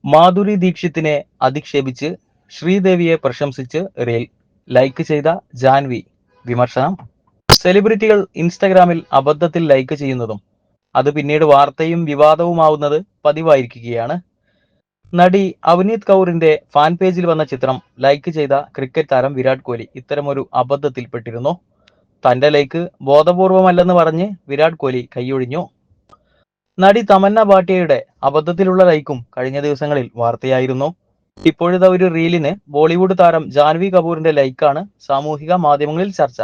Madhuri ദീക്ഷിത്തിനെ അധിക്ഷേപിച്ച് ശ്രീദേവിയെ പ്രശംസിച്ച് reel. Like ചെയ്ത ജാൻവി. വിമർശനം: സെലിബ്രിറ്റികൾ ഇൻസ്റ്റഗ്രാമിൽ അബദ്ധത്തിൽ ലൈക്ക് ചെയ്യുന്നതും അത് പിന്നീട് വാർത്തയും വിവാദവുമാവുന്നത് പതിവായിരിക്കുകയാണ്. നടി അവനീത് കൗറിന്റെ ഫാൻ പേജിൽ വന്ന ചിത്രം ലൈക്ക് ചെയ്ത ക്രിക്കറ്റ് താരം വിരാട് കോഹ്ലി ഇത്തരമൊരു അബദ്ധത്തിൽപ്പെട്ടിരുന്നു. തന്റെ ലൈക്ക് ബോധപൂർവമല്ലെന്ന് പറഞ്ഞ് വിരാട് കോഹ്ലി കൈയൊഴിഞ്ഞു. നടി തമന്ന ഭാട്ടിയയുടെ അബദ്ധത്തിലുള്ള ലൈക്കും കഴിഞ്ഞ ദിവസങ്ങളിൽ വാർത്തയായിരുന്നു. ഇപ്പോഴത്തെ ഒരു റീലിന് ബോളിവുഡ് താരം ജാൻവി കപൂറിന്റെ ലൈക്കാണ് സാമൂഹിക മാധ്യമങ്ങളിൽ ചർച്ച.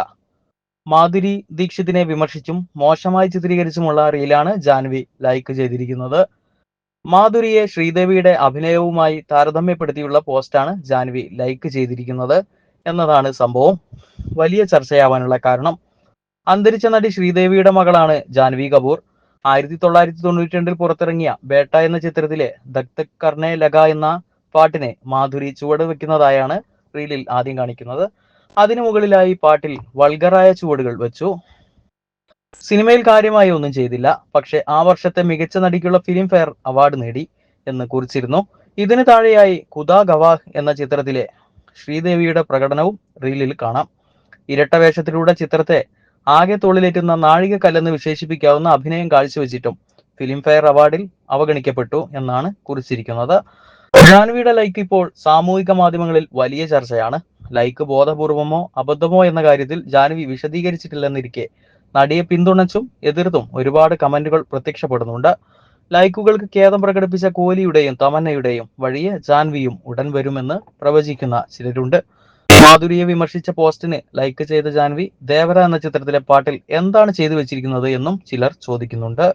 മാധുരി ദീക്ഷിത്തിനെ വിമർശിച്ചും മോശമായി ചിത്രീകരിച്ചുമുള്ള റീലാണ് ജാൻവി ലൈക്ക് ചെയ്തിരിക്കുന്നത്. മാധുരിയെ ശ്രീദേവിയുടെ അഭിനയവുമായി താരതമ്യപ്പെടുത്തിയുള്ള പോസ്റ്റാണ് ജാൻവി ലൈക്ക് ചെയ്തിരിക്കുന്നത് എന്നതാണ് സംഭവം വലിയ ചർച്ചയാവാനുള്ള കാരണം. അന്തരിച്ച നടി ശ്രീദേവിയുടെ മകളാണ് ജാൻവി കപൂർ. 1992 പുറത്തിറങ്ങിയ ബേട്ട എന്ന ചിത്രത്തിലെ ദക് ദക് കർണേ ലഗ എന്ന പാട്ടിനെ മാധുരി ചുവട് വെക്കുന്നതായാണ് റീലിൽ ആദ്യം കാണിക്കുന്നത്. അതിനു മുകളിലായി പാട്ടിൽ വൾഗറായ ചുവടുകൾ വെച്ചു. സിനിമയിൽ കാര്യമായി ഒന്നും ചെയ്തില്ല, പക്ഷെ ആ വർഷത്തെ മികച്ച നടിക്കുള്ള ഫിലിം ഫെയർ അവാർഡ് നേടി എന്ന് കുറിച്ചിരുന്നു. ഇതിന് താഴെയായി ഖുദാ ഗവാഹ് എന്ന ചിത്രത്തിലെ ശ്രീദേവിയുടെ പ്രകടനവും റീലിൽ കാണാം. ഇരട്ട വേഷത്തിലൂടെ ചിത്രത്തെ ആകെ തോളിലേറ്റുന്ന നാഴികക്കല്ലെന്ന് വിശേഷിപ്പിക്കാവുന്ന അഭിനയം കാഴ്ചവെച്ചിട്ടും ഫിലിം ഫെയർ അവാർഡിൽ അവഗണിക്കപ്പെട്ടു എന്നാണ് കുറിച്ചിരിക്കുന്നത്. ജാൻവിയുടെ ലൈക്ക് ഇപ്പോൾ സാമൂഹിക മാധ്യമങ്ങളിൽ വലിയ ചർച്ചയാണ്. ലൈക്ക് ബോധപൂർവമോ അബദ്ധമോ എന്ന കാര്യത്തിൽ ജാൻവി വിശദീകരിച്ചിട്ടില്ലെന്നിരിക്കെ നടിയെ പിന്തുണച്ചും എതിർത്തും ഒരുപാട് കമന്റുകൾ പ്രത്യക്ഷപ്പെടുന്നുണ്ട്. ലൈക്കുകൾക്ക് ഖേദം പ്രകടിപ്പിച്ച കോഹ്ലിയുടെയും തമന്നയുടെയും വഴിയെ ജാൻവിയും ഉടൻ വരുമെന്ന് പ്രവചിക്കുന്ന ചിലരുണ്ട്. മാധുരിയെ വിമർശിച്ച പോസ്റ്റിന് ലൈക്ക് ചെയ്ത ജാൻവി ദേവര എന്ന ചിത്രത്തിലെ പാട്ടിൽ എന്താണ് ചെയ്തു വെച്ചിരിക്കുന്നത് എന്നും ചിലർ ചോദിക്കുന്നുണ്ട്.